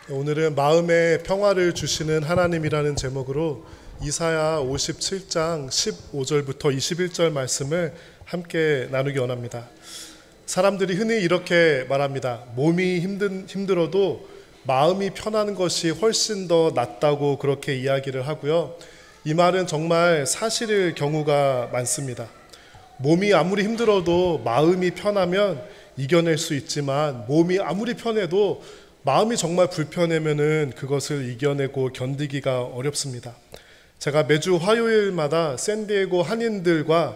오늘은 마음의 평화를 주시는 하나님이라는 제목으로 이사야 57장 15절부터 21절 말씀을 함께 나누기 원합니다. 사람들이 흔히 이렇게 말합니다. 몸이 힘들어도 마음이 편한 것이 훨씬 더 낫다고 그렇게 이야기를 하고요. 이 말은 정말 사실일 경우가 많습니다. 몸이 아무리 힘들어도 마음이 편하면 이겨낼 수 있지만 몸이 아무리 편해도 마음이 정말 불편하면은 그것을 이겨내고 견디기가 어렵습니다. 제가 매주 화요일마다 샌디에고 한인들과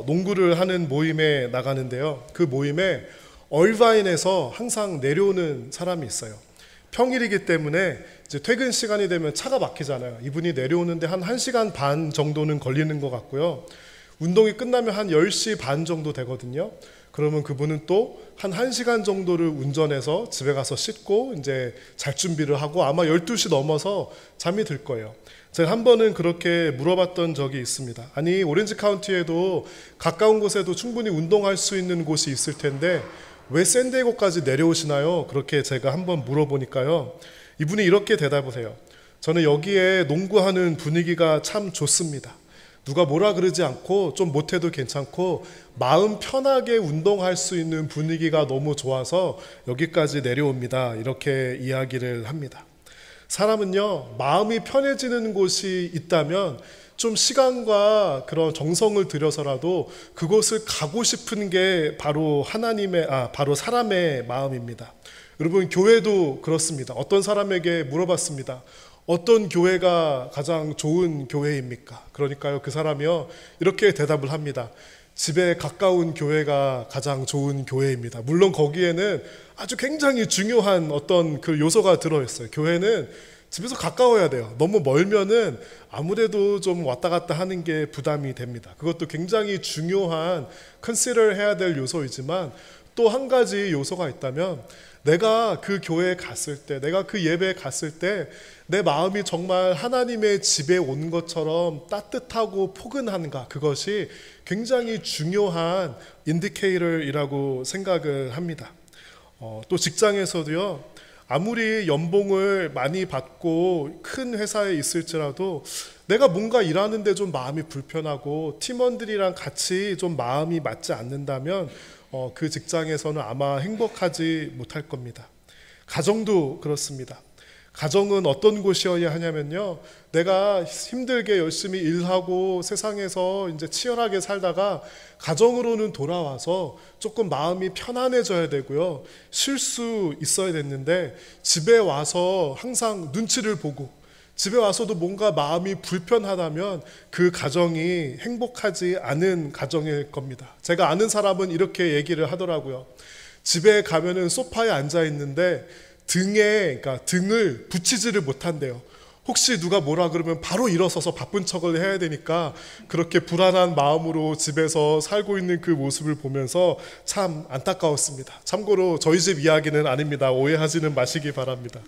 농구를 하는 모임에 나가는데요. 그 모임에 얼바인에서 항상 내려오는 사람이 있어요. 평일이기 때문에 이제 퇴근 시간이 되면 차가 막히잖아요. 이분이 내려오는데 한 1시간 반 정도는 걸리는 것 같고요. 운동이 끝나면 한 10시 반 정도 되거든요. 그러면 그분은 또 한 1시간 정도를 운전해서 집에 가서 씻고 이제 잘 준비를 하고 아마 12시 넘어서 잠이 들 거예요. 제가 한 번은 그렇게 물어봤던 적이 있습니다. 아니, 오렌지 카운티에도 가까운 곳에도 충분히 운동할 수 있는 곳이 있을 텐데 왜 샌디에고까지 내려오시나요? 그렇게 제가 한번 물어보니까요. 이분이 이렇게 대답을 해요. 저는 여기에 농구하는 분위기가 참 좋습니다. 누가 뭐라 그러지 않고 좀 못해도 괜찮고 마음 편하게 운동할 수 있는 분위기가 너무 좋아서 여기까지 내려옵니다. 이렇게 이야기를 합니다. 사람은요, 마음이 편해지는 곳이 있다면 좀 시간과 그런 정성을 들여서라도 그곳을 가고 싶은 게 바로 바로 사람의 마음입니다. 여러분, 교회도 그렇습니다. 어떤 사람에게 물어봤습니다. 어떤 교회가 가장 좋은 교회입니까? 그러니까요, 그 사람이요, 이렇게 대답을 합니다. 집에 가까운 교회가 가장 좋은 교회입니다. 물론 거기에는 아주 굉장히 중요한 어떤 그 요소가 들어있어요. 교회는 집에서 가까워야 돼요. 너무 멀면은 아무래도 좀 왔다 갔다 하는 게 부담이 됩니다. 그것도 굉장히 중요한 컨시더 해야 될 요소이지만 또 한 가지 요소가 있다면 내가 그 교회에 갔을 때, 내가 그 예배에 갔을 때 내 마음이 정말 하나님의 집에 온 것처럼 따뜻하고 포근한가, 그것이 굉장히 중요한 인디케이터이라고 생각을 합니다. 또 직장에서도요, 아무리 연봉을 많이 받고 큰 회사에 있을지라도 내가 뭔가 일하는데 좀 마음이 불편하고 팀원들이랑 같이 좀 마음이 맞지 않는다면 그 직장에서는 아마 행복하지 못할 겁니다. 가정도 그렇습니다. 가정은 어떤 곳이어야 하냐면요, 내가 힘들게 열심히 일하고 세상에서 이제 치열하게 살다가 가정으로는 돌아와서 조금 마음이 편안해져야 되고요, 쉴 수 있어야 됐는데 집에 와서 항상 눈치를 보고 집에 와서도 뭔가 마음이 불편하다면 그 가정이 행복하지 않은 가정일 겁니다. 제가 아는 사람은 이렇게 얘기를 하더라고요. 집에 가면은 소파에 앉아 있는데 그러니까 등을 붙이지를 못한대요. 혹시 누가 뭐라 그러면 바로 일어서서 바쁜 척을 해야 되니까 그렇게 불안한 마음으로 집에서 살고 있는 그 모습을 보면서 참 안타까웠습니다. 참고로 저희 집 이야기는 아닙니다. 오해하지는 마시기 바랍니다.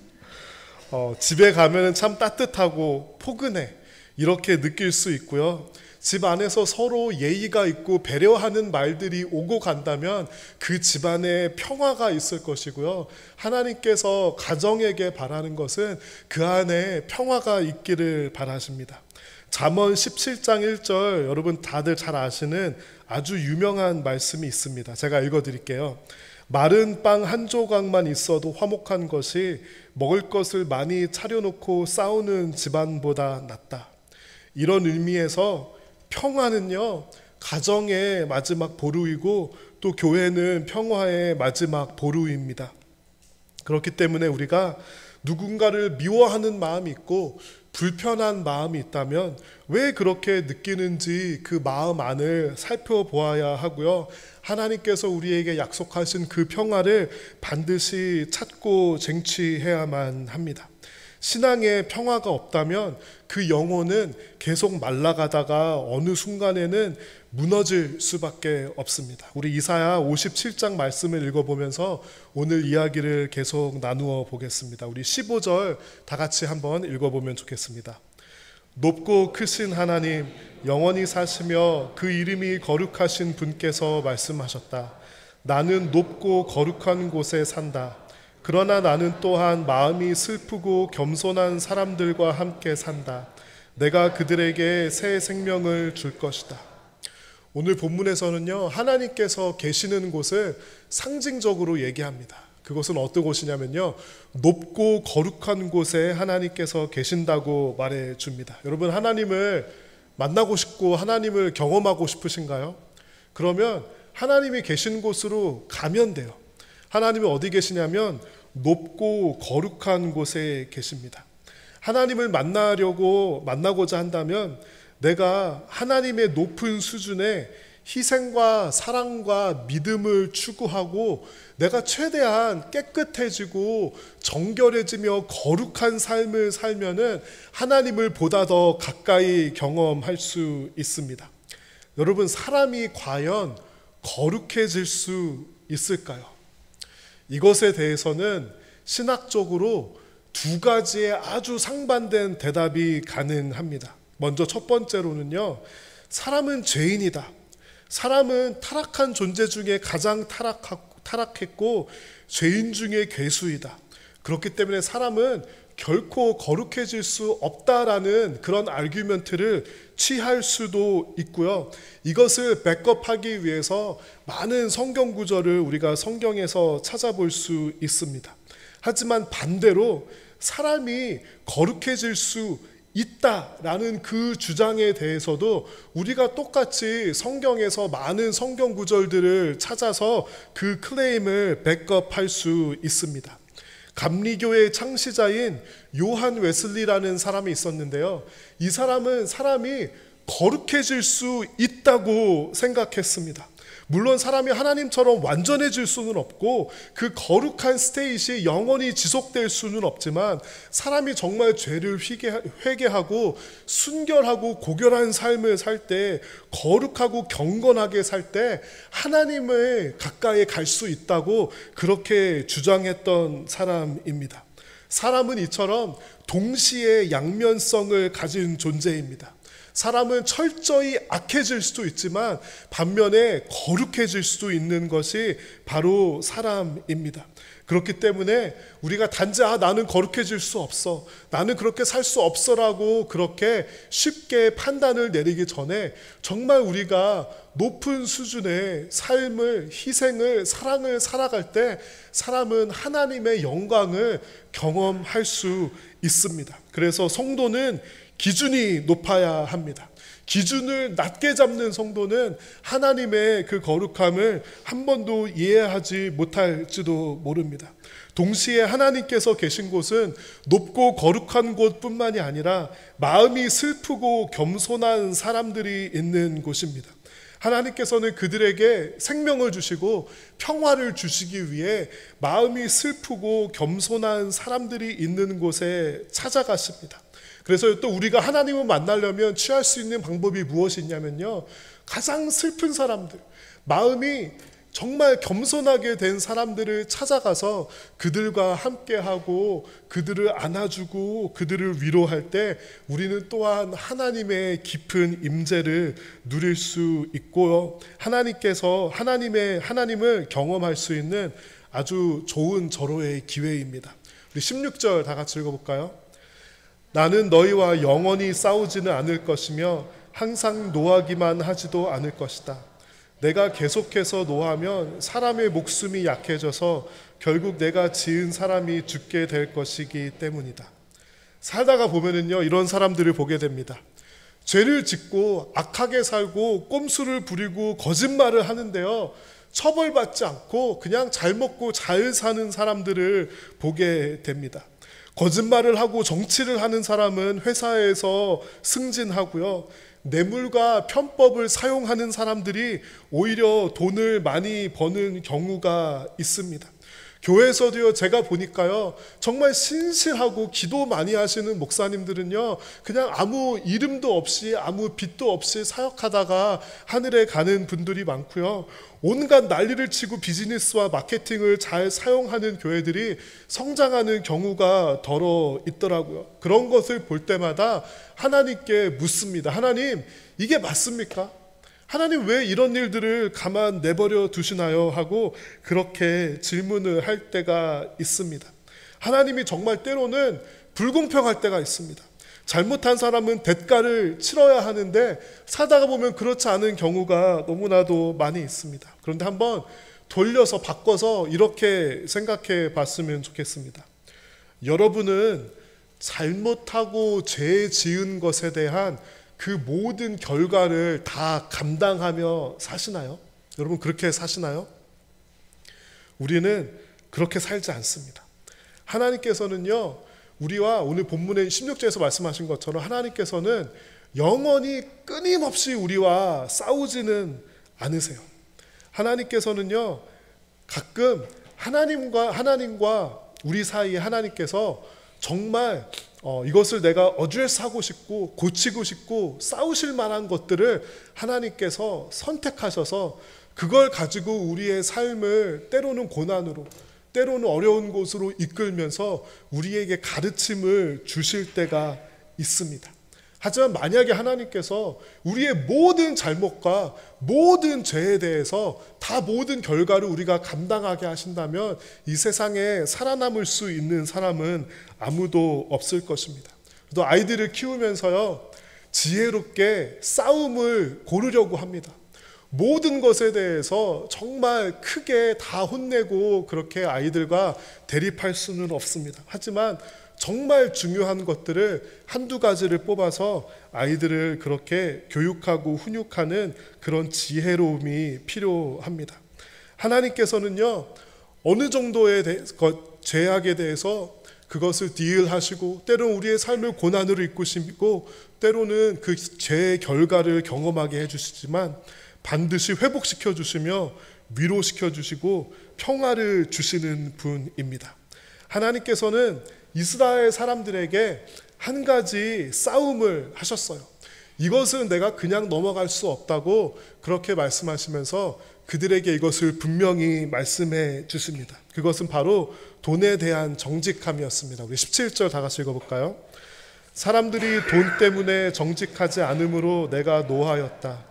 집에 가면은 참 따뜻하고 포근해, 이렇게 느낄 수 있고요. 집 안에서 서로 예의가 있고 배려하는 말들이 오고 간다면 그 집안에 평화가 있을 것이고요. 하나님께서 가정에게 바라는 것은 그 안에 평화가 있기를 바라십니다. 잠언 17장 1절, 여러분 다들 잘 아시는 아주 유명한 말씀이 있습니다. 제가 읽어드릴게요. 마른 빵 한 조각만 있어도 화목한 것이 먹을 것을 많이 차려놓고 싸우는 집안보다 낫다. 이런 의미에서 평화는요, 가정의 마지막 보루이고 또 교회는 평화의 마지막 보루입니다. 그렇기 때문에 우리가 누군가를 미워하는 마음이 있고 불편한 마음이 있다면 왜 그렇게 느끼는지 그 마음 안을 살펴보아야 하고요, 하나님께서 우리에게 약속하신 그 평화를 반드시 찾고 쟁취해야만 합니다. 신앙에 평화가 없다면 그 영혼은 계속 말라가다가 어느 순간에는 무너질 수밖에 없습니다. 우리 이사야 57장 말씀을 읽어보면서 오늘 이야기를 계속 나누어 보겠습니다. 우리 15절 다 같이 한번 읽어보면 좋겠습니다. 높고 크신 하나님, 영원히 사시며 그 이름이 거룩하신 분께서 말씀하셨다. 나는 높고 거룩한 곳에 산다. 그러나 나는 또한 마음이 슬프고 겸손한 사람들과 함께 산다. 내가 그들에게 새 생명을 줄 것이다. 오늘 본문에서는요, 하나님께서 계시는 곳을 상징적으로 얘기합니다. 그것은 어떤 곳이냐면요, 높고 거룩한 곳에 하나님께서 계신다고 말해 줍니다. 여러분, 하나님을 만나고 싶고 하나님을 경험하고 싶으신가요? 그러면 하나님이 계신 곳으로 가면 돼요. 하나님이 어디 계시냐면 높고 거룩한 곳에 계십니다. 하나님을 만나고자 한다면 내가 하나님의 높은 수준의 희생과 사랑과 믿음을 추구하고 내가 최대한 깨끗해지고 정결해지며 거룩한 삶을 살면은 하나님을 보다 더 가까이 경험할 수 있습니다. 여러분, 사람이 과연 거룩해질 수 있을까요? 이것에 대해서는 신학적으로 두 가지의 아주 상반된 대답이 가능합니다. 먼저 첫 번째로는요, 사람은 죄인이다. 사람은 타락한 존재 중에 가장 타락했고 죄인 중에 괴수이다. 그렇기 때문에 사람은 결코 거룩해질 수 없다라는 그런 아규먼트를 취할 수도 있고요. 이것을 백업하기 위해서 많은 성경 구절을 우리가 성경에서 찾아볼 수 있습니다. 하지만 반대로 사람이 거룩해질 수 있다라는 그 주장에 대해서도 우리가 똑같이 성경에서 많은 성경 구절들을 찾아서 그 클레임을 백업할 수 있습니다. 감리교의 창시자인 요한 웨슬리라는 사람이 있었는데요, 이 사람은 사람이 거룩해질 수 있다고 생각했습니다. 물론 사람이 하나님처럼 완전해질 수는 없고 그 거룩한 스테이시 영원히 지속될 수는 없지만 사람이 정말 죄를 회개하고 순결하고 고결한 삶을 살 때, 거룩하고 경건하게 살 때 하나님을 가까이 갈 수 있다고 그렇게 주장했던 사람입니다. 사람은 이처럼 동시에 양면성을 가진 존재입니다. 사람은 철저히 악해질 수도 있지만 반면에 거룩해질 수도 있는 것이 바로 사람입니다. 그렇기 때문에 우리가 단지 나는 거룩해질 수 없어, 나는 그렇게 살 수 없어라고 그렇게 쉽게 판단을 내리기 전에 정말 우리가 높은 수준의 삶을, 희생을, 사랑을 살아갈 때 사람은 하나님의 영광을 경험할 수 있습니다. 그래서 성도는 기준이 높아야 합니다. 기준을 낮게 잡는 성도는 하나님의 그 거룩함을 한 번도 이해하지 못할지도 모릅니다. 동시에 하나님께서 계신 곳은 높고 거룩한 곳뿐만이 아니라 마음이 슬프고 겸손한 사람들이 있는 곳입니다. 하나님께서는 그들에게 생명을 주시고 평화를 주시기 위해 마음이 슬프고 겸손한 사람들이 있는 곳에 찾아가십니다. 그래서 또 우리가 하나님을 만나려면 취할 수 있는 방법이 무엇이 있냐면요, 가장 슬픈 사람들, 마음이 정말 겸손하게 된 사람들을 찾아가서 그들과 함께하고 그들을 안아주고 그들을 위로할 때 우리는 또한 하나님의 깊은 임재를 누릴 수 있고요, 하나님을 경험할 수 있는 아주 좋은 절호의 기회입니다. 우리 16절 다 같이 읽어볼까요? 나는 너희와 영원히 싸우지는 않을 것이며 항상 노하기만 하지도 않을 것이다. 내가 계속해서 노하면 사람의 목숨이 약해져서 결국 내가 지은 사람이 죽게 될 것이기 때문이다. 살다가 보면은요, 이런 사람들을 보게 됩니다. 죄를 짓고 악하게 살고 꼼수를 부리고 거짓말을 하는데요, 처벌받지 않고 그냥 잘 먹고 잘 사는 사람들을 보게 됩니다. 거짓말을 하고 정치를 하는 사람은 회사에서 승진하고요, 뇌물과 편법을 사용하는 사람들이 오히려 돈을 많이 버는 경우가 있습니다. 교회에서도요, 제가 보니까요, 정말 신실하고 기도 많이 하시는 목사님들은요, 그냥 아무 이름도 없이 아무 빚도 없이 사역하다가 하늘에 가는 분들이 많고요, 온갖 난리를 치고 비즈니스와 마케팅을 잘 사용하는 교회들이 성장하는 경우가 더러 있더라고요. 그런 것을 볼 때마다 하나님께 묻습니다. 하나님, 이게 맞습니까? 하나님 왜 이런 일들을 가만 내버려 두시나요? 하고 그렇게 질문을 할 때가 있습니다. 하나님이 정말 때로는 불공평할 때가 있습니다. 잘못한 사람은 대가를 치러야 하는데 살다가 보면 그렇지 않은 경우가 너무나도 많이 있습니다. 그런데 한번 돌려서 바꿔서 이렇게 생각해 봤으면 좋겠습니다. 여러분은 잘못하고 죄 지은 것에 대한 그 모든 결과를 다 감당하며 사시나요? 여러분 그렇게 사시나요? 우리는 그렇게 살지 않습니다. 하나님께서는요, 우리와 오늘 본문의 16절에서 말씀하신 것처럼 하나님께서는 영원히 끊임없이 우리와 싸우지는 않으세요. 하나님께서는요, 가끔 하나님과 우리 사이에 하나님께서 정말 이것을 내가 어드레스하고 싶고 고치고 싶고 싸우실 만한 것들을 하나님께서 선택하셔서 그걸 가지고 우리의 삶을 때로는 고난으로, 때로는 어려운 곳으로 이끌면서 우리에게 가르침을 주실 때가 있습니다. 하지만 만약에 하나님께서 우리의 모든 잘못과 모든 죄에 대해서 다 모든 결과를 우리가 감당하게 하신다면 이 세상에 살아남을 수 있는 사람은 아무도 없을 것입니다. 또 아이들을 키우면서요, 지혜롭게 싸움을 고르려고 합니다. 모든 것에 대해서 정말 크게 다 혼내고 그렇게 아이들과 대립할 수는 없습니다. 하지만 정말 중요한 것들을 한두 가지를 뽑아서 아이들을 그렇게 교육하고 훈육하는 그런 지혜로움이 필요합니다. 하나님께서는요, 어느 정도의 죄악에 대해서 그것을 딜하시고 때로는 우리의 삶을 고난으로 이끄시고 때로는 그 죄의 결과를 경험하게 해주시지만 반드시 회복시켜 주시며 위로시켜 주시고 평화를 주시는 분입니다. 하나님께서는 이스라엘 사람들에게 한 가지 싸움을 하셨어요. 이것은 내가 그냥 넘어갈 수 없다고 그렇게 말씀하시면서 그들에게 이것을 분명히 말씀해 주십니다. 그것은 바로 돈에 대한 정직함이었습니다. 우리 17절 다 같이 읽어볼까요? 사람들이 돈 때문에 정직하지 않으므로 내가 노하였다.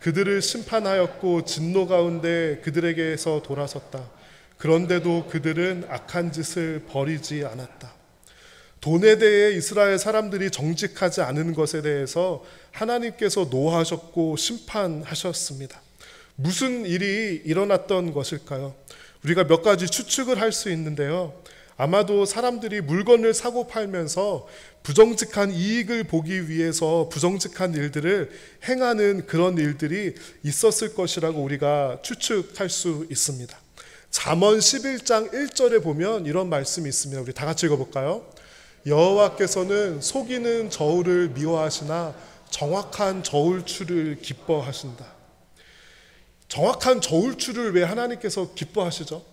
그들을 심판하였고 진노 가운데 그들에게서 돌아섰다. 그런데도 그들은 악한 짓을 버리지 않았다. 돈에 대해 이스라엘 사람들이 정직하지 않은 것에 대해서 하나님께서 노하셨고 심판하셨습니다. 무슨 일이 일어났던 것일까요? 우리가 몇 가지 추측을 할 수 있는데요. 아마도 사람들이 물건을 사고 팔면서 부정직한 이익을 보기 위해서 부정직한 일들을 행하는 그런 일들이 있었을 것이라고 우리가 추측할 수 있습니다. 잠언 11장 1절에 보면 이런 말씀이 있습니다. 우리 다 같이 읽어볼까요? 여호와께서는 속이는 저울을 미워하시나 정확한 저울추를 기뻐하신다. 정확한 저울추를 왜 하나님께서 기뻐하시죠?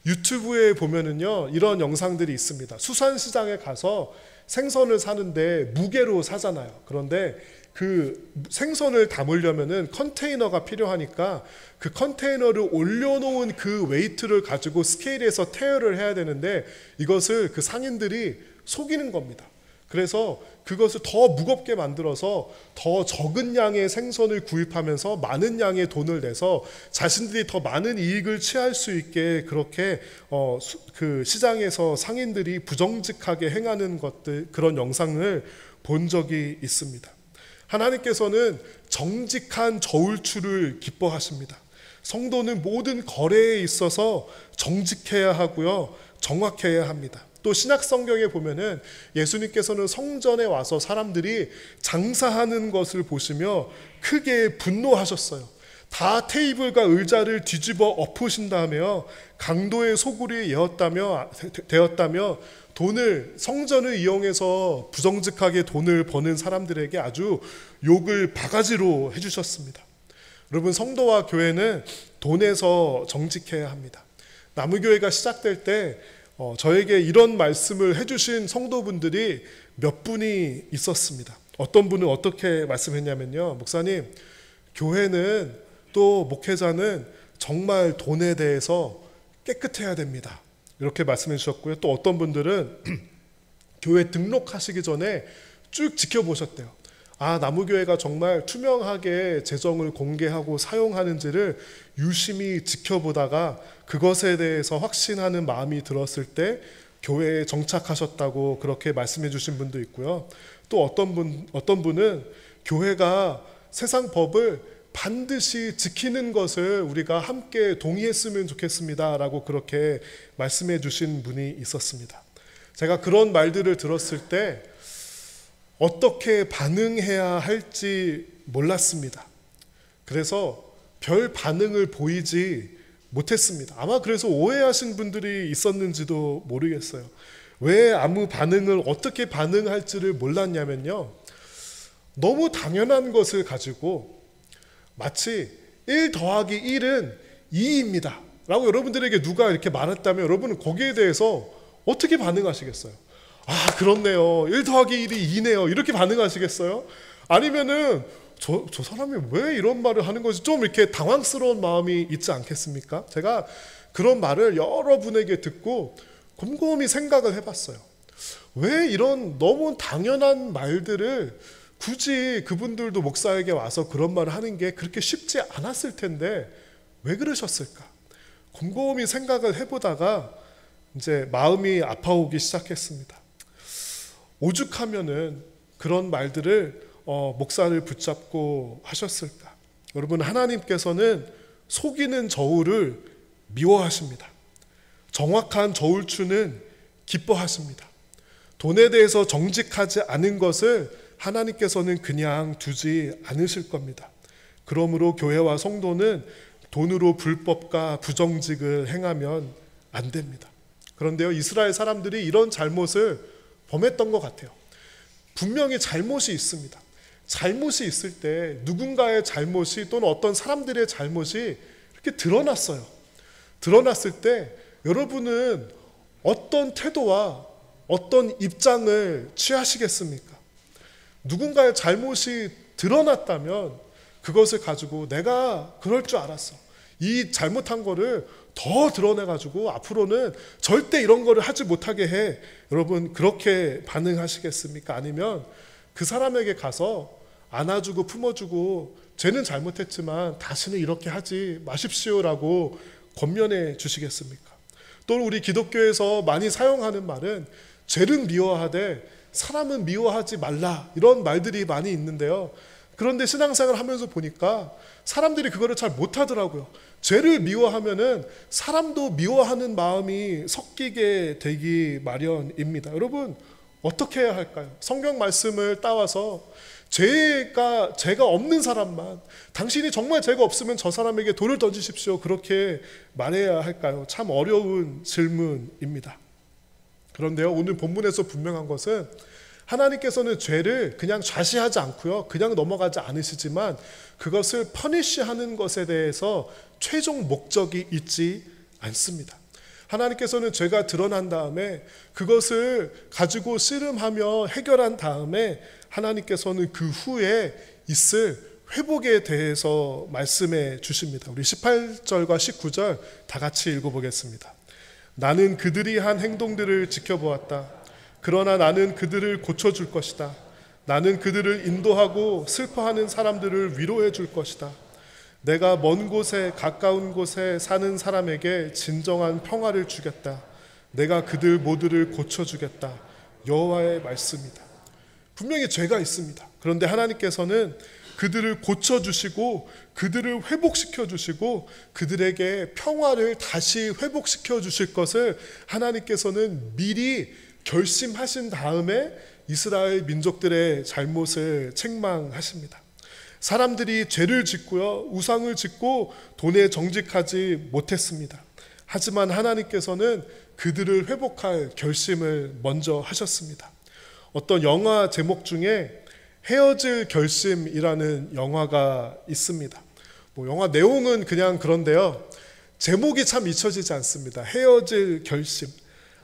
유튜브에 보면은요, 이런 영상들이 있습니다. 수산시장에 가서 생선을 사는데 무게로 사잖아요. 그런데 그 생선을 담으려면은 컨테이너가 필요하니까 그 컨테이너를 올려놓은 그 웨이트를 가지고 스케일에서 태열을 해야 되는데 이것을 그 상인들이 속이는 겁니다. 그래서 그것을 더 무겁게 만들어서 더 적은 양의 생선을 구입하면서 많은 양의 돈을 내서 자신들이 더 많은 이익을 취할 수 있게 그렇게 그 시장에서 상인들이 부정직하게 행하는 것들, 그런 영상을 본 적이 있습니다. 하나님께서는 정직한 저울추를 기뻐하십니다. 성도는 모든 거래에 있어서 정직해야 하고요, 정확해야 합니다. 또 신약 성경에 보면은 예수님께서는 성전에 와서 사람들이 장사하는 것을 보시며 크게 분노하셨어요. 다 테이블과 의자를 뒤집어 엎으신다며 강도의 소굴이 되었다며 돈을, 성전을 이용해서 부정직하게 돈을 버는 사람들에게 아주 욕을 바가지로 해주셨습니다. 여러분, 성도와 교회는 돈에서 정직해야 합니다. 나무교회가 시작될 때 저에게 이런 말씀을 해주신 성도분들이 몇 분이 있었습니다. 어떤 분은 어떻게 말씀했냐면요, 목사님, 교회는 또 목회자는 정말 돈에 대해서 깨끗해야 됩니다. 이렇게 말씀해 주셨고요. 또 어떤 분들은 교회 등록하시기 전에 쭉 지켜보셨대요. 나무교회가 정말 투명하게 재정을 공개하고 사용하는지를 유심히 지켜보다가 그것에 대해서 확신하는 마음이 들었을 때 교회에 정착하셨다고 그렇게 말씀해 주신 분도 있고요. 또 어떤 분은 교회가 세상 법을 반드시 지키는 것을 우리가 함께 동의했으면 좋겠습니다 라고 그렇게 말씀해 주신 분이 있었습니다. 제가 그런 말들을 들었을 때 어떻게 반응해야 할지 몰랐습니다. 그래서 별 반응을 보이지 못했습니다. 아마 그래서 오해하신 분들이 있었는지도 모르겠어요. 왜 아무 반응을 어떻게 반응할지를 몰랐냐면요, 너무 당연한 것을 가지고 마치 1 더하기 1은 2입니다 라고 여러분들에게 누가 이렇게 말했다면 여러분은 거기에 대해서 어떻게 반응하시겠어요? 그렇네요. 1 더하기 1이 2네요. 이렇게 반응하시겠어요? 아니면은 저 사람이 왜 이런 말을 하는 거지? 좀 이렇게 당황스러운 마음이 있지 않겠습니까? 제가 그런 말을 여러분에게 듣고 곰곰이 생각을 해봤어요. 왜 이런 너무 당연한 말들을 굳이 그분들도 목사에게 와서 그런 말을 하는 게 그렇게 쉽지 않았을 텐데 왜 그러셨을까? 곰곰이 생각을 해보다가 이제 마음이 아파오기 시작했습니다. 오죽하면은 그런 말들을 목사를 붙잡고 하셨을까? 여러분, 하나님께서는 속이는 저울을 미워하십니다. 정확한 저울추는 기뻐하십니다. 돈에 대해서 정직하지 않은 것을 하나님께서는 그냥 두지 않으실 겁니다. 그러므로 교회와 성도는 돈으로 불법과 부정직을 행하면 안 됩니다. 그런데요, 이스라엘 사람들이 이런 잘못을 범했던 것 같아요. 분명히 잘못이 있습니다. 잘못이 있을 때 누군가의 잘못이 또는 어떤 사람들의 잘못이 이렇게 드러났어요. 드러났을 때 여러분은 어떤 태도와 어떤 입장을 취하시겠습니까? 누군가의 잘못이 드러났다면 그것을 가지고 내가 그럴 줄 알았어, 이 잘못한 거를 더 드러내가지고 앞으로는 절대 이런 거를 하지 못하게 해, 여러분 그렇게 반응하시겠습니까? 아니면 그 사람에게 가서 안아주고 품어주고 쟤는 잘못했지만 다시는 이렇게 하지 마십시오라고 권면해 주시겠습니까? 또 우리 기독교에서 많이 사용하는 말은 죄는 미워하되 사람은 미워하지 말라, 이런 말들이 많이 있는데요. 그런데 신앙생활을 하면서 보니까 사람들이 그거를 잘 못하더라고요. 죄를 미워하면은 사람도 미워하는 마음이 섞이게 되기 마련입니다. 여러분, 어떻게 해야 할까요? 성경 말씀을 따와서 죄가 없는 사람만, 당신이 정말 죄가 없으면 저 사람에게 돌을 던지십시오, 그렇게 말해야 할까요? 참 어려운 질문입니다. 그런데요, 오늘 본문에서 분명한 것은 하나님께서는 죄를 그냥 좌시하지 않고요, 그냥 넘어가지 않으시지만 그것을 퍼니시하는 것에 대해서 최종 목적이 있지 않습니다. 하나님께서는 죄가 드러난 다음에 그것을 가지고 씨름하며 해결한 다음에 하나님께서는 그 후에 있을 회복에 대해서 말씀해 주십니다. 우리 18절과 19절 다 같이 읽어보겠습니다. 나는 그들이 한 행동들을 지켜보았다. 그러나 나는 그들을 고쳐줄 것이다. 나는 그들을 인도하고 슬퍼하는 사람들을 위로해 줄 것이다. 내가 먼 곳에 가까운 곳에 사는 사람에게 진정한 평화를 주겠다. 내가 그들 모두를 고쳐주겠다. 여호와의 말씀이다. 분명히 죄가 있습니다. 그런데 하나님께서는 그들을 고쳐주시고 그들을 회복시켜 주시고 그들에게 평화를 다시 회복시켜 주실 것을 하나님께서는 미리 결심하신 다음에 이스라엘 민족들의 잘못을 책망하십니다. 사람들이 죄를 짓고요, 우상을 짓고 돈에 정직하지 못했습니다. 하지만 하나님께서는 그들을 회복할 결심을 먼저 하셨습니다. 어떤 영화 제목 중에 헤어질 결심이라는 영화가 있습니다. 영화 내용은 그냥 그런데요, 제목이 참 잊혀지지 않습니다. 헤어질 결심.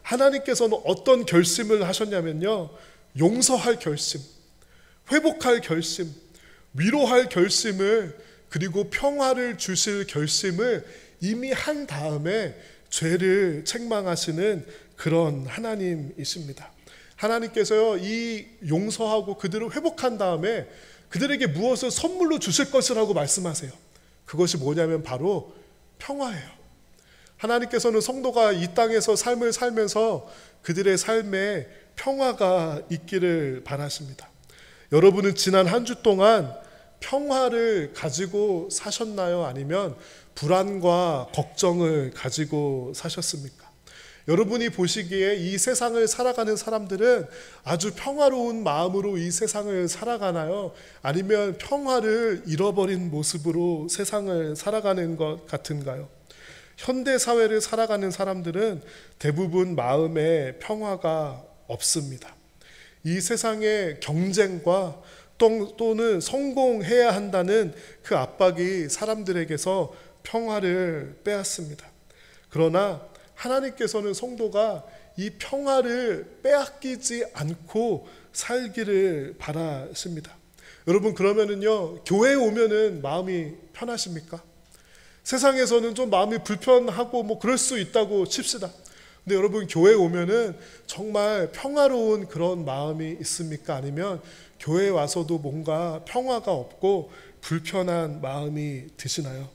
하나님께서는 어떤 결심을 하셨냐면요, 용서할 결심, 회복할 결심, 위로할 결심을, 그리고 평화를 주실 결심을 이미 한 다음에 죄를 책망하시는 그런 하나님이십니다. 하나님께서요, 이 용서하고 그들을 회복한 다음에 그들에게 무엇을 선물로 주실 것이라고 말씀하세요. 그것이 뭐냐면 바로 평화예요. 하나님께서는 성도가 이 땅에서 삶을 살면서 그들의 삶에 평화가 있기를 바라십니다. 여러분은 지난 한 주 동안 평화를 가지고 사셨나요? 아니면 불안과 걱정을 가지고 사셨습니까? 여러분이 보시기에 이 세상을 살아가는 사람들은 아주 평화로운 마음으로 이 세상을 살아가나요? 아니면 평화를 잃어버린 모습으로 세상을 살아가는 것 같은가요? 현대 사회를 살아가는 사람들은 대부분 마음에 평화가 없습니다. 이 세상의 경쟁과 또는 성공해야 한다는 그 압박이 사람들에게서 평화를 빼앗습니다. 그러나 하나님께서는 성도가 이 평화를 빼앗기지 않고 살기를 바라십니다. 여러분, 그러면은요, 교회에 오면은 마음이 편하십니까? 세상에서는 좀 마음이 불편하고 뭐 그럴 수 있다고 칩시다. 근데 여러분, 교회에 오면은 정말 평화로운 그런 마음이 있습니까? 아니면 교회에 와서도 뭔가 평화가 없고 불편한 마음이 드시나요?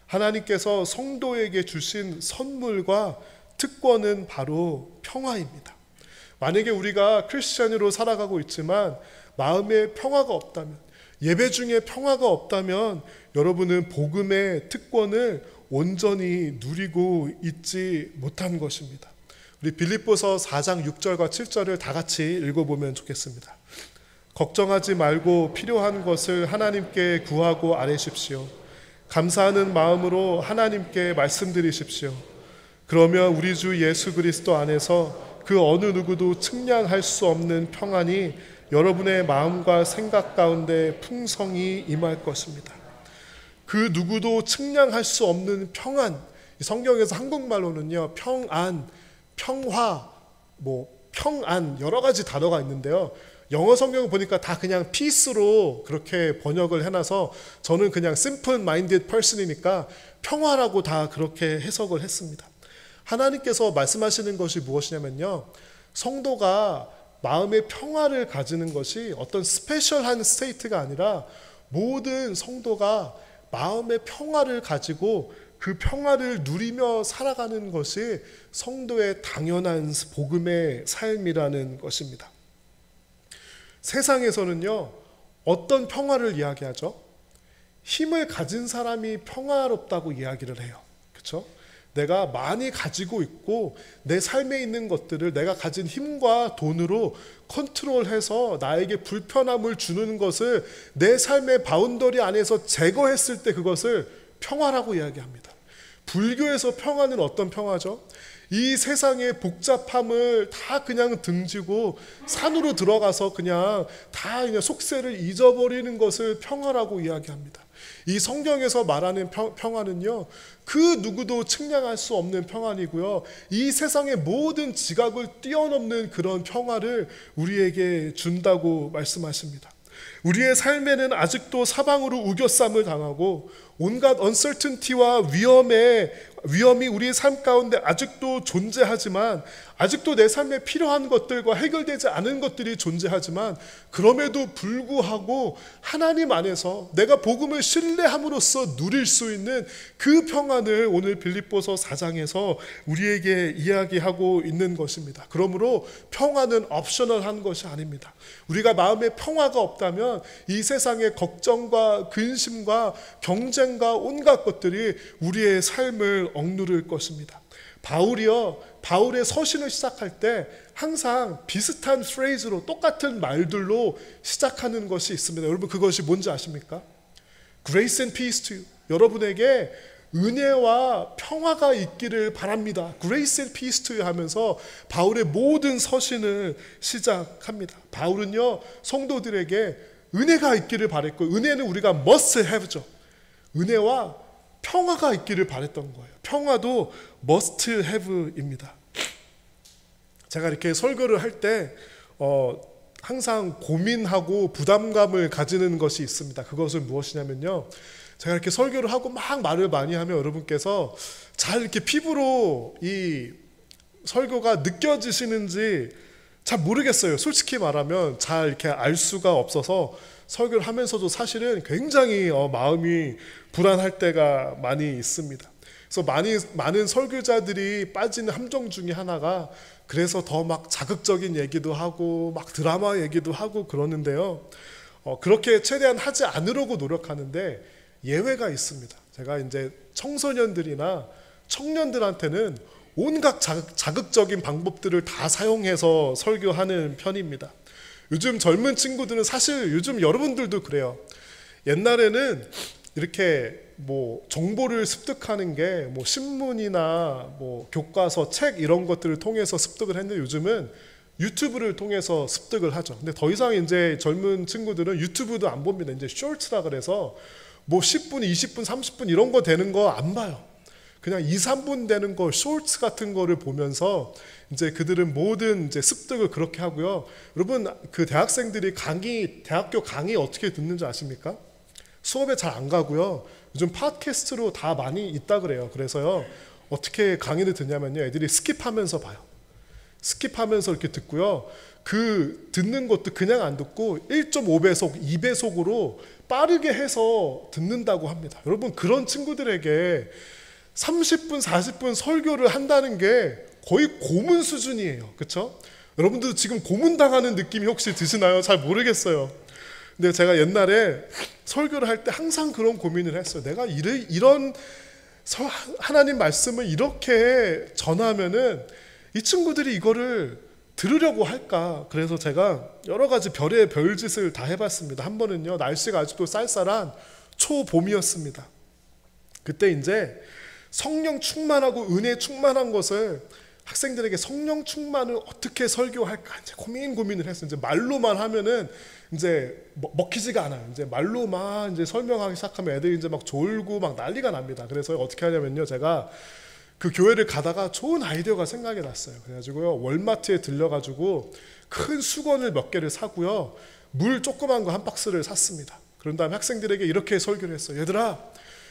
하나님께서 성도에게 주신 선물과 특권은 바로 평화입니다. 만약에 우리가 크리스찬으로 살아가고 있지만 마음에 평화가 없다면, 예배 중에 평화가 없다면 여러분은 복음의 특권을 온전히 누리고 있지 못한 것입니다. 우리 빌립보서 4장 6절과 7절을 다 같이 읽어보면 좋겠습니다. 걱정하지 말고 필요한 것을 하나님께 구하고 아뢰십시오. 감사하는 마음으로 하나님께 말씀드리십시오. 그러면 우리 주 예수 그리스도 안에서 그 어느 누구도 측량할 수 없는 평안이 여러분의 마음과 생각 가운데 풍성히 임할 것입니다. 그 누구도 측량할 수 없는 평안, 성경에서 한국말로는요, 평안, 평화, 평안 여러 가지 단어가 있는데요. 영어 성경을 보니까 다 그냥 peace로 그렇게 번역을 해놔서 저는 그냥 simple minded person이니까 평화라고 다 그렇게 해석을 했습니다. 하나님께서 말씀하시는 것이 무엇이냐면요, 성도가 마음의 평화를 가지는 것이 어떤 스페셜한 스테이트가 아니라 모든 성도가 마음의 평화를 가지고 그 평화를 누리며 살아가는 것이 성도의 당연한 복음의 삶이라는 것입니다. 세상에서는요, 어떤 평화를 이야기하죠? 힘을 가진 사람이 평화롭다고 이야기를 해요. 그렇죠? 내가 많이 가지고 있고 내 삶에 있는 것들을 내가 가진 힘과 돈으로 컨트롤해서 나에게 불편함을 주는 것을 내 삶의 바운더리 안에서 제거했을 때 그것을 평화라고 이야기합니다. 불교에서 평화는 어떤 평화죠? 이 세상의 복잡함을 다 그냥 등지고 산으로 들어가서 그냥 속세를 잊어버리는 것을 평화라고 이야기합니다. 이 성경에서 말하는 평화는요, 그 누구도 측량할 수 없는 평안이고요, 이 세상의 모든 지각을 뛰어넘는 그런 평화를 우리에게 준다고 말씀하십니다. 우리의 삶에는 아직도 사방으로 우겨쌈을 당하고 온갖 uncertainty와 위험이 우리의 삶 가운데 아직도 존재하지만, 아직도 내 삶에 필요한 것들과 해결되지 않은 것들이 존재하지만, 그럼에도 불구하고 하나님 안에서 내가 복음을 신뢰함으로써 누릴 수 있는 그 평안을 오늘 빌립보서 4장에서 우리에게 이야기하고 있는 것입니다. 그러므로 평안은 옵셔널한 것이 아닙니다. 우리가 마음에 평화가 없다면 이 세상의 걱정과 근심과 경쟁과 온갖 것들이 우리의 삶을 억누를 것입니다. 바울의 서신을 시작할 때 항상 비슷한 프레이즈로 똑같은 말들로 시작하는 것이 있습니다. 여러분, 그것이 뭔지 아십니까? Grace and peace to you. 여러분에게 은혜와 평화가 있기를 바랍니다. Grace and peace to you 하면서 바울의 모든 서신을 시작합니다. 바울은요, 성도들에게 은혜가 있기를 바랬고, 은혜는 우리가 must have죠. 은혜와 평화가 있기를 바랬던 거예요. 평화도 must have입니다. 제가 이렇게 설교를 할 때 항상 고민하고 부담감을 가지는 것이 있습니다. 그것은 무엇이냐면요, 제가 이렇게 설교를 하고 막 말을 많이 하면 여러분께서 잘 이렇게 피부로 이 설교가 느껴지시는지 잘 모르겠어요. 솔직히 말하면 잘 이렇게 알 수가 없어서 설교를 하면서도 사실은 굉장히 마음이 불안할 때가 많이 있습니다. 그래서 많은 설교자들이 빠지는 함정 중에 하나가, 그래서 더 막 자극적인 얘기도 하고 막 드라마 얘기도 하고 그러는데요. 그렇게 최대한 하지 않으려고 노력하는데 예외가 있습니다. 제가 이제 청소년들이나 청년들한테는 온갖 자극적인 방법들을 다 사용해서 설교하는 편입니다. 요즘 젊은 친구들은 사실 요즘 여러분들도 그래요. 옛날에는 이렇게 뭐 정보를 습득하는 게 뭐 신문이나 뭐 교과서, 책 이런 것들을 통해서 습득을 했는데 요즘은 유튜브를 통해서 습득을 하죠. 근데 더 이상 이제 젊은 친구들은 유튜브도 안 봅니다. 이제 쇼츠라 그래서 뭐 10분, 20분, 30분 이런 거 되는 거 안 봐요. 그냥 2, 3분 되는 거 쇼츠 같은 거를 보면서 이제 그들은 모든 이제 습득을 그렇게 하고요. 여러분, 그 대학생들이 대학교 강의 어떻게 듣는지 아십니까? 수업에 잘 안 가고요. 요즘 팟캐스트로 다 많이 있다 그래요. 그래서요, 어떻게 강의를 듣냐면요, 애들이 스킵하면서 봐요. 스킵하면서 이렇게 듣고요. 그 듣는 것도 그냥 안 듣고 1.5배속, 2배속으로 빠르게 해서 듣는다고 합니다. 여러분, 그런 친구들에게 30분, 40분 설교를 한다는 게 거의 고문 수준이에요. 그렇죠? 여러분들 지금 고문당하는 느낌이 혹시 드시나요? 잘 모르겠어요. 근데 제가 옛날에 설교를 할 때 항상 그런 고민을 했어요. 내가 이런 하나님 말씀을 이렇게 전하면은 이 친구들이 이거를 들으려고 할까? 그래서 제가 여러 가지 별의 별짓을 다 해봤습니다. 한 번은요, 날씨가 아직도 쌀쌀한 초봄이었습니다. 그때 이제 성령 충만하고 은혜 충만한 것을, 학생들에게 성령 충만을 어떻게 설교할까 이제 고민을 했어요. 이제 말로만 하면은 이제 먹히지가 않아요. 이제 말로만 이제 설명하기 시작하면 애들이 이제 막 졸고 막 난리가 납니다. 그래서 어떻게 하냐면요, 제가 그 교회를 가다가 좋은 아이디어가 생각이 났어요. 그래가지고요, 월마트에 들려가지고 큰 수건을 몇 개를 사고요, 물 조그만 거 한 박스를 샀습니다. 그런 다음에 학생들에게 이렇게 설교를 했어요. 얘들아,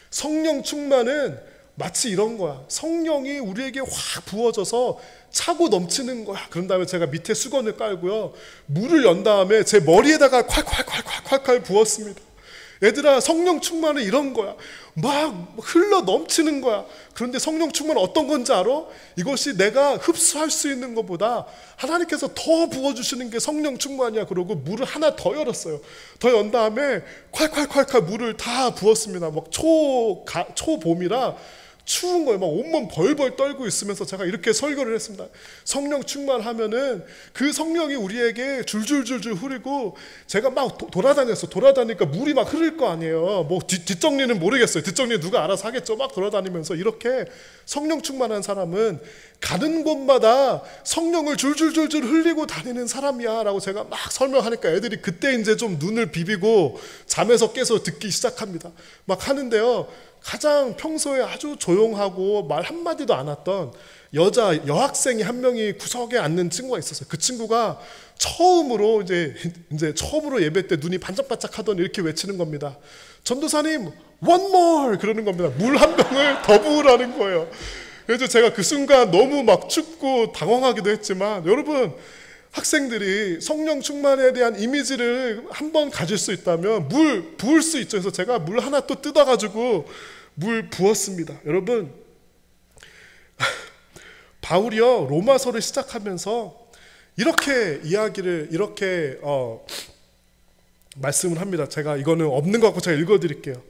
성령 충만은 마치 이런 거야. 성령이 우리에게 확 부어져서 차고 넘치는 거야. 그런 다음에 제가 밑에 수건을 깔고요, 물을 연 다음에 제 머리에다가 콸콸콸 부었습니다. 얘들아, 성령 충만은 이런 거야. 막 흘러 넘치는 거야. 그런데 성령 충만은 어떤 건지 알아? 이것이 내가 흡수할 수 있는 것보다 하나님께서 더 부어주시는 게 성령 충만이야. 그러고 물을 하나 더 열었어요. 더 연 다음에 콸콸콸 물을 다 부었습니다. 막 초봄이라 추운 거예요. 막 온몸 벌벌 떨고 있으면서 제가 이렇게 설교를 했습니다. 성령 충만하면은 그 성령이 우리에게 줄줄줄줄 흐르고, 제가 막 돌아다니니까 물이 막 흐를 거 아니에요. 뭐 뒷정리는 모르겠어요. 뒷정리 누가 알아서 하겠죠. 막 돌아다니면서 이렇게 성령 충만한 사람은 가는 곳마다 성령을 줄줄줄줄 흘리고 다니는 사람이야 라고 제가 막 설명하니까 애들이 그때 이제 좀 눈을 비비고 잠에서 깨서 듣기 시작합니다. 막 하는데요, 가장 평소에 아주 조용하고 말 한마디도 안 했던 여학생이 한 명이 구석에 앉는 친구가 있었어요. 그 친구가 처음으로 처음으로 예배 때 눈이 반짝반짝 하더니 이렇게 외치는 겁니다. 전도사님, one more! 그러는 겁니다. 물 한 병을 더 부으라는 거예요. 그래서 제가 그 순간 너무 막 춥고 당황하기도 했지만, 여러분, 학생들이 성령 충만에 대한 이미지를 한번 가질 수 있다면 물 부을 수 있죠. 그래서 제가 물 하나 또 뜯어가지고 물 부었습니다. 여러분, 바울이요, 로마서를 시작하면서 이렇게 말씀을 합니다. 제가 이거는 없는 것 같고 제가 읽어드릴게요.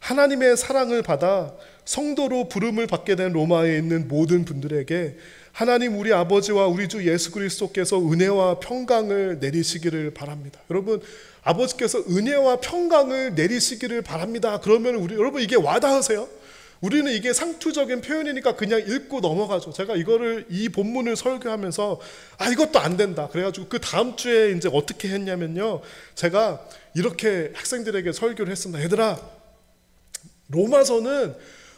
하나님의 사랑을 받아 성도로 부름을 받게 된 로마에 있는 모든 분들에게 하나님 우리 아버지와 우리 주 예수 그리스도께서 은혜와 평강을 내리시기를 바랍니다. 여러분, 아버지께서 은혜와 평강을 내리시기를 바랍니다. 그러면 여러분, 이게 와닿으세요? 우리는 이게 상투적인 표현이니까 그냥 읽고 넘어가죠. 제가 이 본문을 설교하면서 이것도 안 된다. 그래가지고 그 다음 주에 이제 어떻게 했냐면요, 제가 이렇게 학생들에게 설교를 했습니다. 얘들아, 로마서는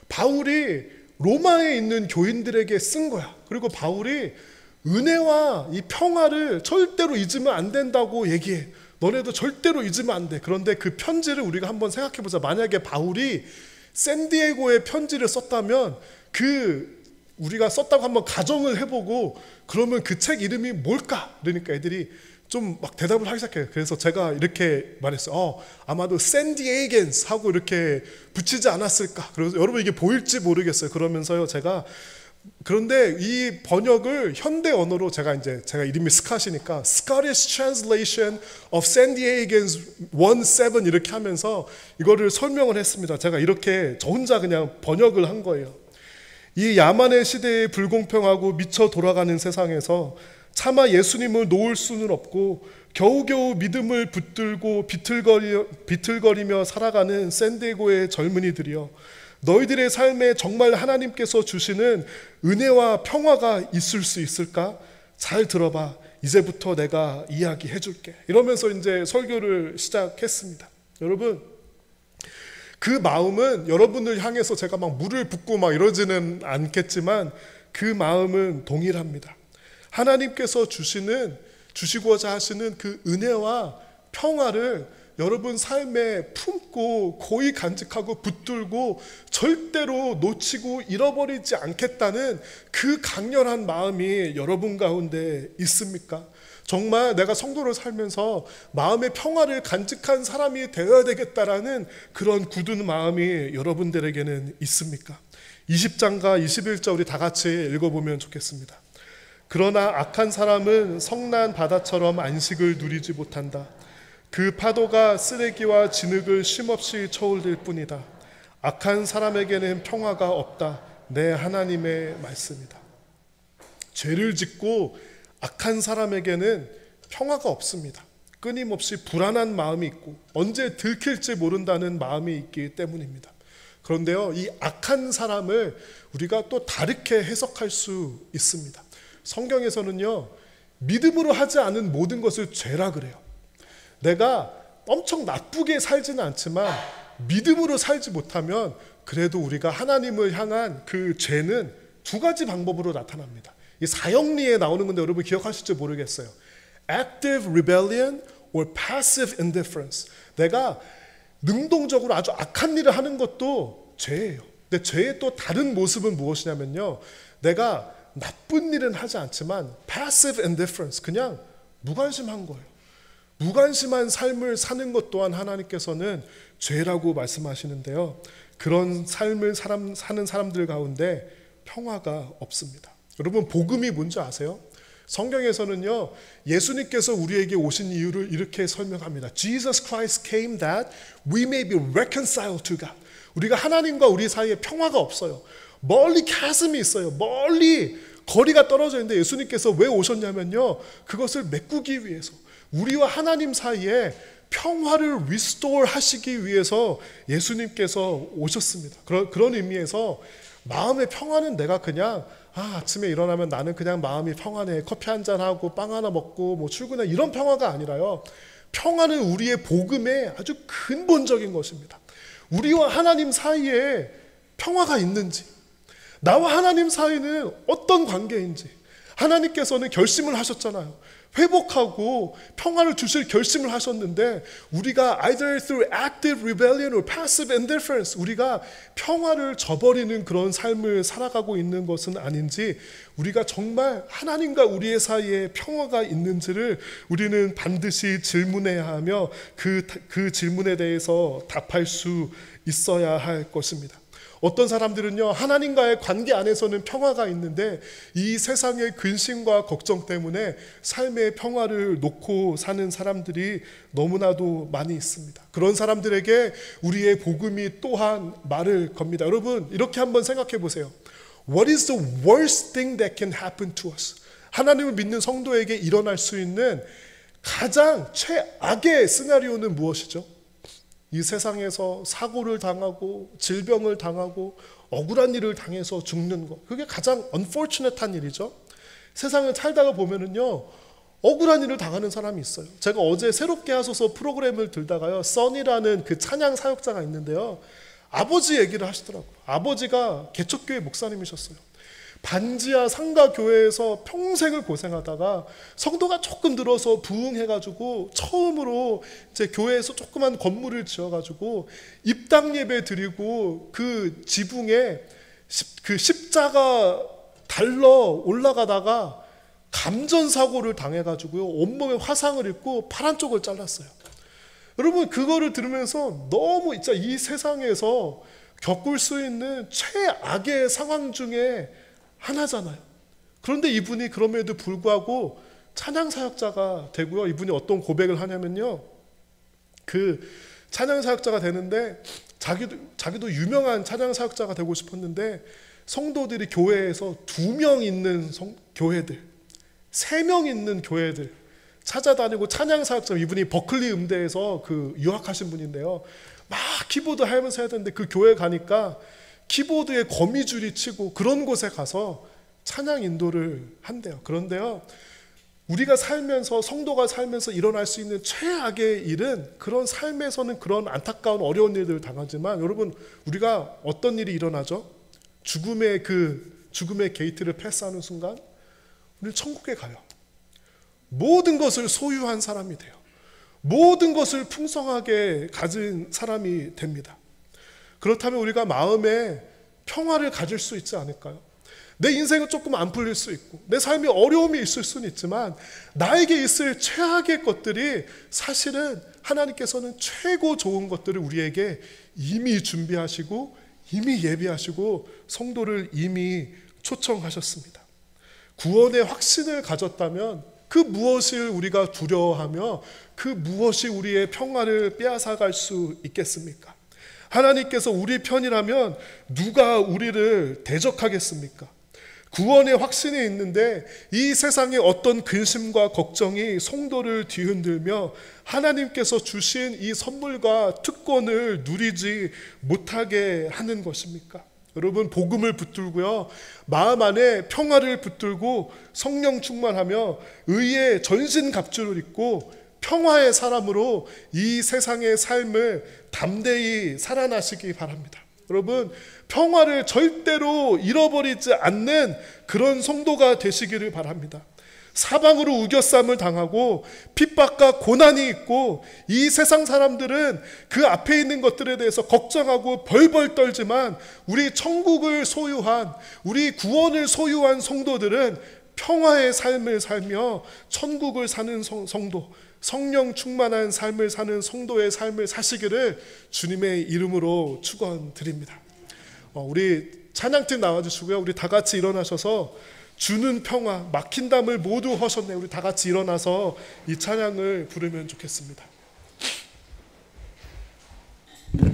바울이 로마에 있는 교인들에게 쓴 거야. 그리고 바울이 은혜와 이 평화를 절대로 잊으면 안 된다고 얘기해. 너네도 절대로 잊으면 안 돼. 그런데 그 편지를 우리가 한번 생각해보자. 만약에 바울이 샌디에고에 편지를 썼다면 그 우리가 썼다고 한번 가정을 해보고 그러면 그 책 이름이 뭘까? 그러니까 애들이 좀 막 대답을 하기 시작해요. 그래서 제가 이렇게 말했어요. 아마도 샌디에이겐스 하고 이렇게 붙이지 않았을까? 그래서 여러분 이게 보일지 모르겠어요. 그러면서요 제가 그런데 이 번역을 현대 언어로 제가 이름이 스캇이니까 Scottish Translation of San Diegan's 1:7 이렇게 하면서 이거를 설명을 했습니다. 제가 이렇게 저 혼자 그냥 번역을 한 거예요. 이 야만의 시대의 불공평하고 미쳐 돌아가는 세상에서 차마 예수님을 놓을 수는 없고 겨우겨우 믿음을 붙들고 비틀거리며 살아가는 샌디에고의 젊은이들이여, 너희들의 삶에 정말 하나님께서 주시는 은혜와 평화가 있을 수 있을까? 잘 들어봐. 이제부터 내가 이야기해 줄게. 이러면서 이제 설교를 시작했습니다. 여러분, 그 마음은 여러분을 향해서 제가 막 물을 붓고 막 이러지는 않겠지만 그 마음은 동일합니다. 하나님께서 주시고자 하시는 그 은혜와 평화를 여러분 삶에 품고 고이 간직하고 붙들고 절대로 놓치고 잃어버리지 않겠다는 그 강렬한 마음이 여러분 가운데 있습니까? 정말 내가 성도를 살면서 마음의 평화를 간직한 사람이 되어야 되겠다라는 그런 굳은 마음이 여러분들에게는 있습니까? 20장과 21절 우리 다 같이 읽어보면 좋겠습니다. 그러나 악한 사람은 성난 바다처럼 안식을 누리지 못한다. 그 파도가 쓰레기와 진흙을 쉼없이 쳐올릴 뿐이다. 악한 사람에게는 평화가 없다. 내 하나님의 말씀이다. 죄를 짓고 악한 사람에게는 평화가 없습니다. 끊임없이 불안한 마음이 있고 언제 들킬지 모른다는 마음이 있기 때문입니다. 그런데요, 이 악한 사람을 우리가 또 다르게 해석할 수 있습니다. 성경에서는요, 믿음으로 하지 않은 모든 것을 죄라 그래요. 내가 엄청 나쁘게 살지는 않지만 믿음으로 살지 못하면 그래도 우리가 하나님을 향한 그 죄는 두 가지 방법으로 나타납니다. 이 사형리에 나오는 건데 여러분 기억하실지 모르겠어요. Active rebellion or passive indifference. 내가 능동적으로 아주 악한 일을 하는 것도 죄예요. 근데 죄의 또 다른 모습은 무엇이냐면요, 내가 나쁜 일은 하지 않지만 passive indifference, 그냥 무관심한 거예요. 무관심한 삶을 사는 것 또한 하나님께서는 죄라고 말씀하시는데요, 그런 삶을 사는 사람들 가운데 평화가 없습니다. 여러분, 복음이 뭔지 아세요? 성경에서는요, 예수님께서 우리에게 오신 이유를 이렇게 설명합니다. Jesus Christ came that we may be reconciled to God. 우리가 하나님과 우리 사이에 평화가 없어요. 멀리 chasm이 있어요. 멀리 거리가 떨어져 있는데 예수님께서 왜 오셨냐면요, 그것을 메꾸기 위해서, 우리와 하나님 사이에 평화를 restore 하시기 위해서 예수님께서 오셨습니다. 그런 의미에서 마음의 평화는 내가 그냥 아침에 일어나면 나는 그냥 마음이 평안해, 커피 한잔하고 빵 하나 먹고 뭐 출근해, 이런 평화가 아니라요, 평화는 우리의 복음의 아주 근본적인 것입니다. 우리와 하나님 사이에 평화가 있는지, 나와 하나님 사이는 어떤 관계인지, 하나님께서는 결심을 하셨잖아요. 회복하고 평화를 주실 결심을 하셨는데 우리가 either through active rebellion or passive indifference, 우리가 평화를 저버리는 그런 삶을 살아가고 있는 것은 아닌지, 우리가 정말 하나님과 우리의 사이에 평화가 있는지를 우리는 반드시 질문해야 하며 그 질문에 대해서 답할 수 있어야 할 것입니다. 어떤 사람들은요, 하나님과의 관계 안에서는 평화가 있는데 이 세상의 근심과 걱정 때문에 삶의 평화를 놓고 사는 사람들이 너무나도 많이 있습니다. 그런 사람들에게 우리의 복음이 또한 말을 겁니다. 여러분, 이렇게 한번 생각해 보세요. What is the worst thing that can happen to us? 하나님을 믿는 성도에게 일어날 수 있는 가장 최악의 시나리오는 무엇이죠? 이 세상에서 사고를 당하고 질병을 당하고 억울한 일을 당해서 죽는 것, 그게 가장 unfortunate한 일이죠. 세상을 살다가 보면은요, 억울한 일을 당하는 사람이 있어요. 제가 어제 새롭게 하소서 프로그램을 들다가요, 써니라는 그 찬양 사역자가 있는데요, 아버지 얘기를 하시더라고요. 아버지가 개척교회 목사님이셨어요. 반지하 상가교회에서 평생을 고생하다가 성도가 조금 늘어서 부흥해가지고 처음으로 이제 교회에서 조그만 건물을 지어가지고 입당 예배 드리고 그 지붕에 그 십자가 달러 올라가다가 감전사고를 당해가지고요, 온몸에 화상을 입고 팔 한쪽을 잘랐어요. 여러분, 그거를 들으면서 너무 진짜 이 세상에서 겪을 수 있는 최악의 상황 중에 하나잖아요. 그런데 이분이 그럼에도 불구하고 찬양사역자가 되고요, 이분이 어떤 고백을 하냐면요, 그 찬양사역자가 되는데 자기도 유명한 찬양사역자가 되고 싶었는데, 성도들이 교회에서 2명 있는 교회들, 3명 있는 교회들 찾아다니고, 찬양사역자, 이분이 버클리 음대에서 그 유학하신 분인데요, 막 키보드 하면서 해야 되는데 그 교회 가니까 키보드에 거미줄이 치고 그런 곳에 가서 찬양 인도를 한대요. 그런데요, 우리가 살면서, 성도가 살면서 일어날 수 있는 최악의 일은, 그런 삶에서는 그런 안타까운 어려운 일들을 당하지만, 여러분, 우리가 어떤 일이 일어나죠? 죽음의 게이트를 패스하는 순간 우리는 천국에 가요. 모든 것을 소유한 사람이 돼요. 모든 것을 풍성하게 가진 사람이 됩니다. 그렇다면 우리가 마음에 평화를 가질 수 있지 않을까요? 내 인생은 조금 안 풀릴 수 있고, 내 삶에 어려움이 있을 수는 있지만, 나에게 있을 최악의 것들이 사실은 하나님께서는 최고 좋은 것들을 우리에게 이미 준비하시고, 이미 예비하시고, 성도를 이미 초청하셨습니다. 구원의 확신을 가졌다면 그 무엇을 우리가 두려워하며 그 무엇이 우리의 평화를 빼앗아갈 수 있겠습니까? 하나님께서 우리 편이라면 누가 우리를 대적하겠습니까? 구원의 확신이 있는데 이 세상의 어떤 근심과 걱정이 성도를 뒤흔들며 하나님께서 주신 이 선물과 특권을 누리지 못하게 하는 것입니까? 여러분, 복음을 붙들고요, 마음 안에 평화를 붙들고 성령 충만하며 의의 전신갑주를 입고 평화의 사람으로 이 세상의 삶을 담대히 살아나시기 바랍니다. 여러분, 평화를 절대로 잃어버리지 않는 그런 성도가 되시기를 바랍니다. 사방으로 우겨쌈을 당하고 핍박과 고난이 있고, 이 세상 사람들은 그 앞에 있는 것들에 대해서 걱정하고 벌벌 떨지만, 우리 천국을 소유한, 우리 구원을 소유한 성도들은 평화의 삶을 살며 천국을 사는 성도, 성령 충만한 삶을 사는 성도의 삶을 사시기를 주님의 이름으로 축원드립니다. 우리 찬양팀 나와주시고요, 우리 다 같이 일어나셔서 주는 평화, 막힌 담을 모두 허셨네, 우리 다 같이 일어나서 이 찬양을 부르면 좋겠습니다.